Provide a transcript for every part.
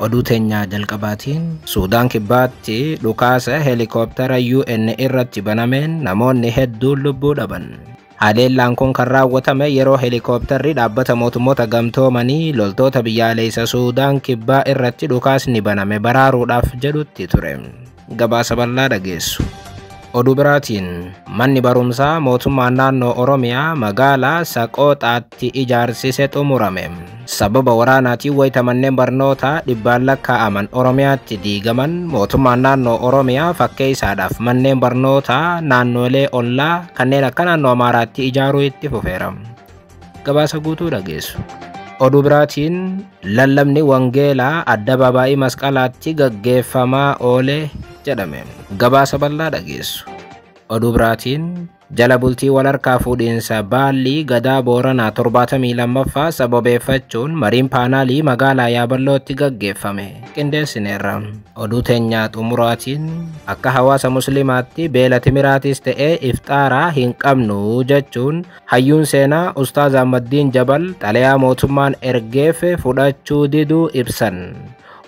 Oduu teenya jalqabaatiin Suudaan kibbaatti dhukaasa helikooптara UN irratti banameen namoonni hedduun lubbuu dhaban. Haleellaan kun kan raawwatame yeroo helikooptarri dhaabbata mootummoota gamtoomanii loltoota biyyaalessa Suudaan kibbaa irratti dhukaasni baname baraaruudhaaf jedhutti ture. Gabaasa bal'aa dhageessu. Oduu biraatiin manni barumsaa mootummaan naannoo Oromiyaa magaalaa Saqooxaatti ijaarsise xumurame. Sababa waraanaatiin wayita manneen barnootaa dhibbaan lakkaa'aman Oromiyaatti diigaman mootummaan naannoo Oromiyaa fakkeessaadhaaf manneen barnootaa naannolee ollaa kanneen akka naannoo Amaaraatti ijaaruu itti fufeera. Gabaasa guutuu dhageessu. Oduu biraatiin lallabni wangeelaa addabaabaayii masqalaatti gaggeeffamaa oole jedhame. Gabaasa bal'aa dhageessu. Oduu biraatiin jala bultii walharkaa fuudhiinsa Baallii Gadaa Booranaa 72ffaa sababeeffachuun mariin paanaalii magaalaa Yaaballootti gaggeeffame qindeessineerra. Oduu teenya xumuraatiin akka hawaasa musliimaatti beela timiraatis ta'ee iftaaraa hin qabnu jechuun hayyuun seenaa Ustaaz Ahmaddiin Jabal xalayaa mootummaan ergeef fudhachuu diduu ibsan.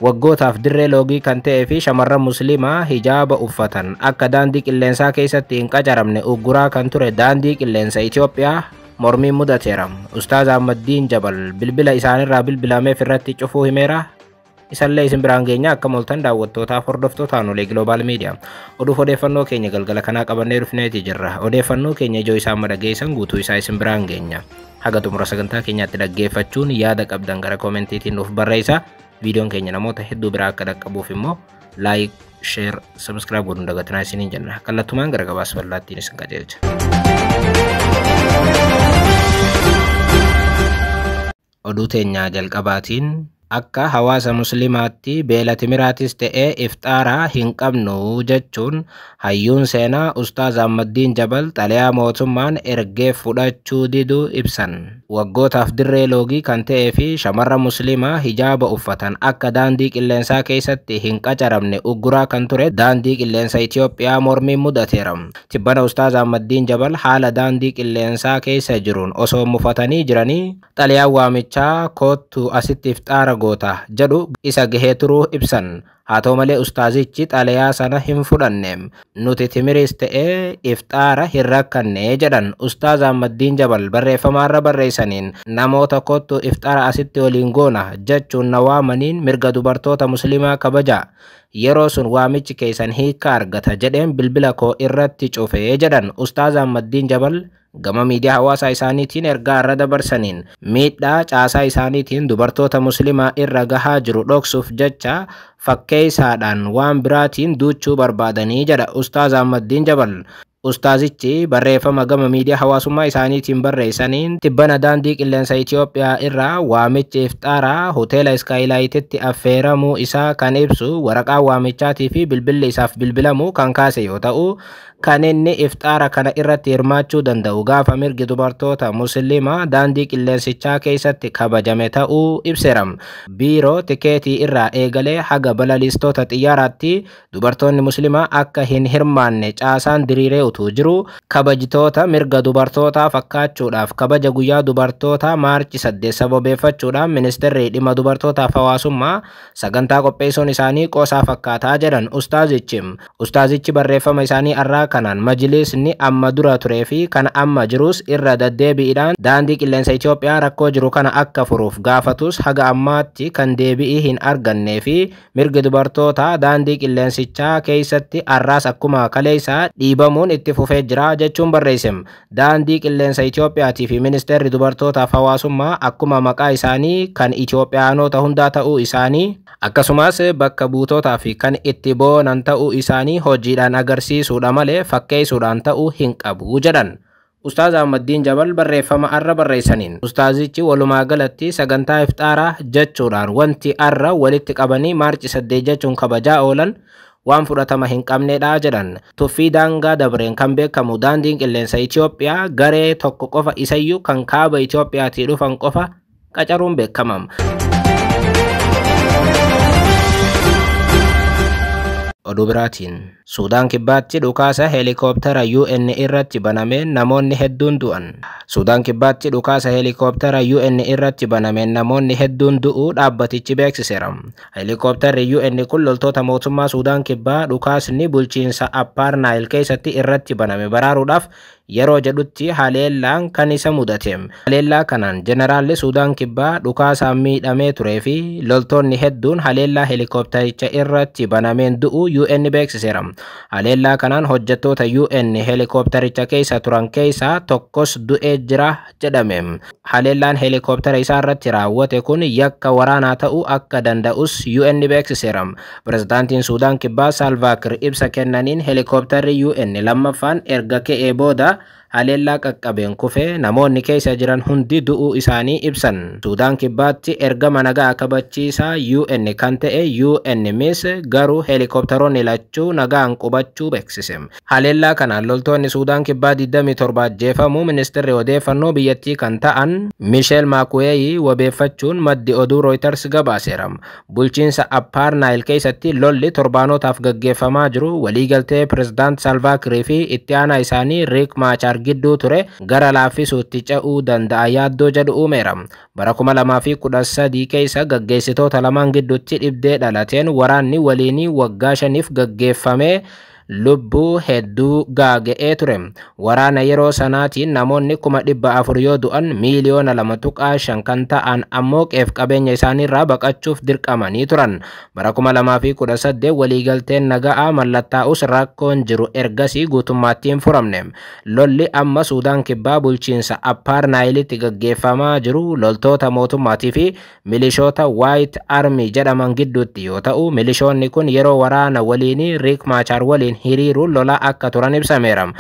Waggootaaf dirree loogii kan ta'ee fi shamarran musliimaa hijaaba uffatan akka daandii qilleensaa keessatti hin qacaramne ugguraa kan ture daandii qilleensa Itoophiyaa mormiin mudateera. Ustaaz Ahmaddiin Jabal bilbila isaanirraa bilbilameef irratti cufuu himeera. Isallee isin biraan geenya akka moltan daawwattootaaf hordoftoota aanolee Global Media. Oduuf odeeffannoo keenya galgala kanaa qabannee dhufneeti jirra. Odeeffannoo keenya ijoo isaa madhageessan guutuu isaa isin biraan geenya. Haga xumura sagantaa keenyaatti dhaggeeffachuun yaada qabdan gara koomentiitiin nuuf barreessaa. Viidiyoon keenya namoota hedduu biraa akka dhaqqabuuf immoo laayik, sheer, sabskiraayib godhuun dagatinaa isiniin jenna. Kallattumaan gara gabaasa bal'aattiin isin qajeelcha. Oduu teenya jalqabaatiin akka hawaasa musliimaatti beela timiraatis ta'ee iftaaraa hin qabnu jechuun hayyuun seenaa Ustaaz Ahmaddiin Jabal xalayaa mootummaan ergeef fudhachuu diduu ibsan. Waggootaaf dirree loogii kan ta'ee fi shamarran musliimaa hijaaba uffatan akka daandii qilleensaa keessatti hin qacaramne ugguraa kan ture daandii qilleensa Itoophiyaa mormiin mudateera. Tibbana Ustaaz Ahmaddiin Jabal haala daandii qilleensaa keessa jiruun osoo mufatanii jiranii xalayaan waamichaa kootu asitti iftaara goota jedhu isa gahee turuu ibsan. Haa ta'u malee ustaazichi xalayaa sana hin fudhanne. Nuti timiris ta'ee iftaara hin rakkanne jedhan Ustaaz Ahmaddiin Jabal barreeffamaarra barreessaniin namoota kottu iftaara asitti waliin goona jechuun na waamaniin mirga dubartoota musliimaa kabaja. Yeroo sun waamichi keessan hiika argata jedheen bilbila koo irratti cufe jedhan Ustaaz Ahmaddiin Jabal gama miidiyaa hawaasaa isaaniitiin ergaa irra dabarsaniin miidhaa caasaa isaaniitiin dubartoota musliimaa irra gahaa jiru dhoksuuf jecha fakkeessaadhaan waan biraatiin duuchuu barbaadanii jedha Ustaaz Ahmaddiin Jabal. Ustaazichi barreeffama gama miidiyaa hawaasummaa isaaniitiin barreessaniin tibbana daandii qilleensa Itoophiyaa irraa waamichi iftaaraa hoteela Skylight'tti affeeramuu isaa kan ibsu waraqaa waamichaatii fi bilbilli isaaf bilbilamuu kan kaase yoo ta'u kan inni iftaara kana irratti hirmaachuu danda'u gaafa mirgi dubartoota musliimaa daandii qilleensichaa keessatti kabajame ta'uu ibseera. Biiroo tikeetii irraa eegalee haga balalistoota xiyyaaraatti dubartoonni musliimaa akka hin hirmaanne caasaan diriiree utuu jiru kabajitoota mirga dubartootaa fakkaachuudhaaf kabaja guyyaa dubartootaa Maarchi 8 sababeeffachuudhaan ministeerri dhimma dubartootaaf hawaasummaa sagantaa qopheessuun isaanii qoosaa fakkaataa jedhan Ustaazichi barreeffama isaanii irraa kanaan majlisni amma dura turee fi kan amma jirus irra deddeebiidhaan daandii qilleensa Itoophiyaa rakkoo jiru kana akka furuuf gaafatus haga ammaatti kan deebi'ii hin argannee fi mirgi dubartootaa daandii qilleensichaa keessatti arraas akkuma kaleessaa dhiibamuun itti fufee jira jechuun barreesse. Daandii qilleensa Itoophiyaatii fi ministeerri dubartootaaf hawaasummaa akkuma maqaa isaanii kan Itoophiyaanota hundaa ta'uu isaanii akkasumas bakka buutootaa fi kan itti boonan ta'uu isaanii hojiidhaan agarsiisuudha malee fakkeessuudhaan ta'uu hin qabu jedhan. Ustaaz Ahmaddiin Jabal barreeffama arra barreessaniin ustaazichi walumaa galatti sagantaa iftaaraa jechuudhaan wanti arra walitti qabanii Maarchi 8 jechuun kabajaa oolan waan fudhatama hin qabnedha jedhan. Tuffii daangaa dabreen kan beekamu daandiin qilleensa Itoophiyaa garee tokko qofa isayyuu kan kaaba Itoophiyaatii dhufan qofa qacaruun beekamam. Oduu biraatiin Suudaan kibbaatti dhukaasa heelikooptara UN irratti banameen namoonni hedduun du'an. Suudaan kibbaatti dhukaasa heelikooptara UN irratti banameen namoonni hedduun du'uu dhaabbatichi beeksiseera. Heelikooptarri UN kun loltoota mootummaa Suudaan kibbaa dhukaasni bulchiinsa Upper Nile keessatti irratti baname baraaruudhaaf yeroo jedhutti haleellaan kan isa mudate. Haleellaa kanaan jeneraalli Suudaan kibbaa dhukaasaan miidhamee turee fi loltoonni hedduun haleellaa heelikooptaricha irratti banameen du'uu UN beeksiseera. Haleellaa kanaan hojjettoota UN heelikooptaricha keessa turan keessaa tokkos du'ee jira jedhame. Haleellaan heelikooptara isaa irratti raawwate kun yakka waraanaa ta'uu akka danda'us UN beeksiseera. Pirezidaantiin Suudaan kibbaa Salva Kiir ibsa kennaniin heelikooptarri UN lammaffaan erga ka'ee booda haleellaa qaqqabeen kufee namoonni keessa jiran hundi du'uu isaanii ibsan. Suudaan kibbaatti ergama nagaa kabachiisaa UN kan ta'e UNMIS garuu heelikooptaroonni lachuu nagaan qubachuu beeksise. Haleellaa kanaan loltoonni Suudaan kibbaa 27 ajjeefamuu ministeerri odeeffannoo biyyattii kan ta'an Michel Makueyi wabeeffachuun maddi oduu Reuters gabaaseera. Bulchiinsa Upper Nile keessatti lolli torbaanotaaf gaggeeffamaa jiru waliigaltee pirezidaant Salva Kiir fi itti aanaa isaanii Riek Machar gidduu ture gara laaffisuutti ce'uu danda'a yaaddoo jedhu uumeera. Bara 2013 keessa gaggeessitoota lamaan gidduutti dhibdee dhalateen waraanni waliinii waggaa 5f gaggeeffamee lubbuu hedduu gaaga'ee ture. Waraana yeroo sanaatiin namoonni 400,000 yoo du'an miiliyoona 2.5 kan ta'an ammoo qeef qabeenya isaaniirraa baqachuuf dirqamanii turan. Bara 2018 waliigalteen nagaa mallattaa'us rakkoon jiru ergasii guutummaatti hin furamne. Lolli amma Suudaan kibbaa bulchiinsa Upper Niletti gaggeeffamaa jiru loltoota mootummaatii fi milishoota White Army jedhaman gidduutti yoo ta'u, milishoonni kun yeroo waraana waliinii Riek Machar waliin hiriiruun lolaa akka turan ibsameera.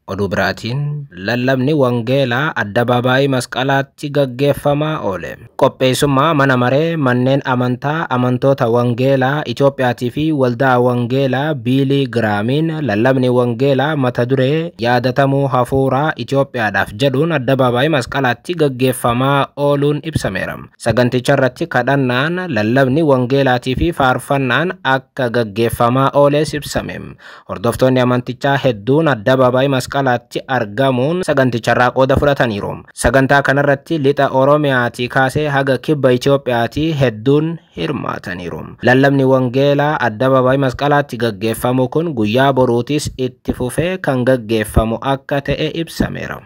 Oduu biraatiin lallabni wangeelaa addabaabaayii masqalaatti gaggeeffamaa oole. Qopheessummaa mana maree manneen amantaa amantoota wangeelaa Itoophiyaatii fi waldaa wangeelaa Biilii Giraamiin lallabni wangeelaa mata duree yaadatamuu hafuuraa Itoophiyaadhaaf jedhuun addabaabaayii masqalaatti gaggeeffamaa ooluun ibsameera. Saganticha irratti kadhannaan lallabni wangeelaatii fi faarfannaan akka gaggeeffamaa ooles ibsame. Hordoftoonni amantichaa hedduun addabaabaayii masqalaatti argamuun saganticharraa qooda fudhataniiru. Sagantaa kanarratti lixa Oromiyaatii kaasee haga kibba Itoophiyaatii hedduun hirmaataniiru. Lallabni wangeelaa addabaabaayii masqalaatti gaggeeffamu kun guyyaa boruutis itti fufee kan gaggeeffamu akka ta'e ibsameera.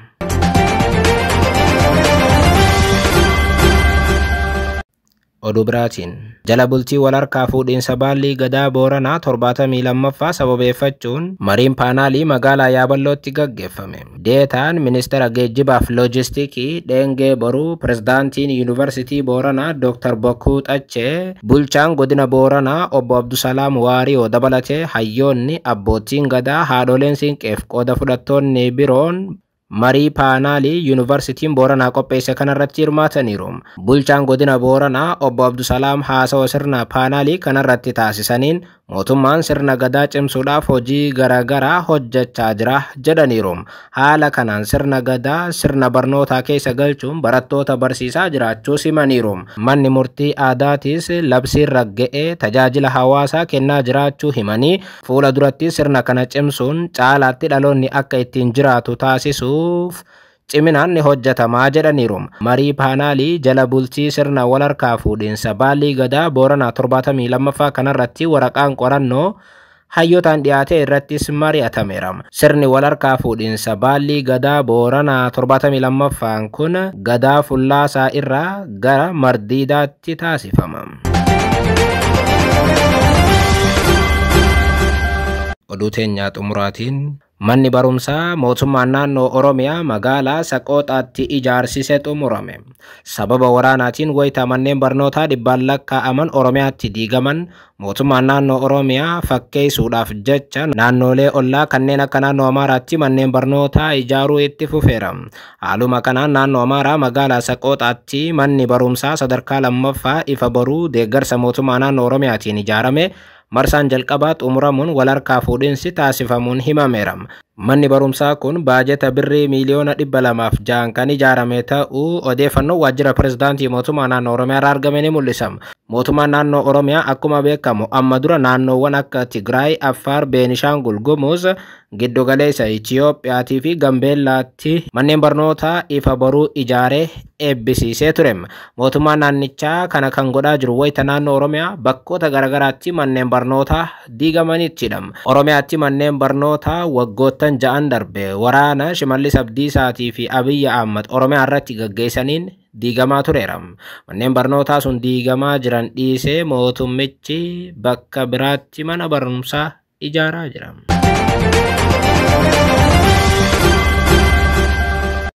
Oduu biraatiin jala bultii wal harkaa fuudhiinsa baallii gadaa Booranaa 72ffaa sababeeffachuun mariin paanaalii magaalaa Yaaballootti gaggeeffame. Deetaan ministeera geejjibaaf loojistiikii Dheengee Boruu, pirezidaantiin yuunivarsiitii Booranaa Dr. Bokkuu Xachee, bulchaan godina Booranaa obbo Abdusalaam Waariyoo dabalatee hayyoonni, abbootiin gadaa, haadholeen siinqeef qooda fudhattoonni biroon marii paanaalii yuunivarsiitiin Booranaa qopheesse kanarratti hirmaataniiru. Bulchaan godina Booranaa obbo Abdusalaam haasawa sirna paanaalii kanarratti taasisaniin mootummaan sirna gadaa cimsuudhaaf hojii garaagaraa hojjechaa jira jedhaniiru. Haala kanaan sirna gadaa sirna barnootaa keessa galchuun barattoota barsiisaa jiraachuu himaniiru. Manni murtii aadaatiis labsiin ragga'ee tajaajila hawaasaa kennaa jiraachuu himanii fuula duratti sirna kana cimsuun caalaatti dhaloonni akka ittiin jiraatu taasisuuf ciminaan ni hojjetamaa jedhaniiru. Marii paanaalii jala bultii sirna wal harkaa fuudhiinsa baallii gadaa Booranaa 72ffaa kanarratti waraqaan qorannoo hayyootaan dhiyaate irrattis mari'atameera. Sirni wal harkaa fuudhiinsa baallii gadaa Booranaa 72ffaan kun gadaa Fullaasaa irraa gara Mardiidaatti taasifama. Oduu teenyaa xumuraatiin manni barumsaa mootummaan naannoo Oromiyaa magaalaa Saqooxaatti ijaarsise xumurame. Sababa waraanaatiin wayita manneen barnootaa dhibbaan lakkaa'aman Oromiyaatti diigaman mootummaan naannoo Oromiyaa fakkeessuudhaaf jecha naannolee ollaa kanneen akka naannoo Amaaraatti manneen barnootaa ijaaruu itti fufeera. Haaluma kanaan naannoo Amaaraa magaalaa Saqooxaatti manni barumsaa sadarkaa lammaffaa ifa boruu deeggarsa mootummaa naannoo Oromiyaatiin ijaarame marsaan jalqabaa xumuramuun wal harkaa fuudhiinsi taasifamuun himameera. Manni barumsaa kun baajeta birrii miliyoona 206 kan ijaarame ta'uu odeeffannoo waajjira pirezidaantii mootummaa naannoo Oromiyaa irraa argame ni mul'isa. Mootummaan naannoo Oromiyaa akkuma beekamu amma dura naannoowwan akka Tigraay, Affaar, Beenishaangul Gumuz, Giddu Galeessa Itiyoophiyaatii fi Gambeellaatti manneen barnootaa ifa boruu ijaaree eebbisiisee ture. Mootummaan naannichaa kana kan godhaa jiru wayita naannoo Oromiyaa bakkoota garaagaraatti manneen barnootaa diigamanittidha. Oromiyaatti manneen barnootaa waggoottan 6 darbe waraana Shimallis Abdiisaatii fi Abiyyi Ahmad Oromiyaa irratti gaggeessaniin diigamaa tureera. Manneen barnootaa sun diigamaa jiran dhiisee mootummichi bakka biraatti mana barumsaa ijaaraa jira.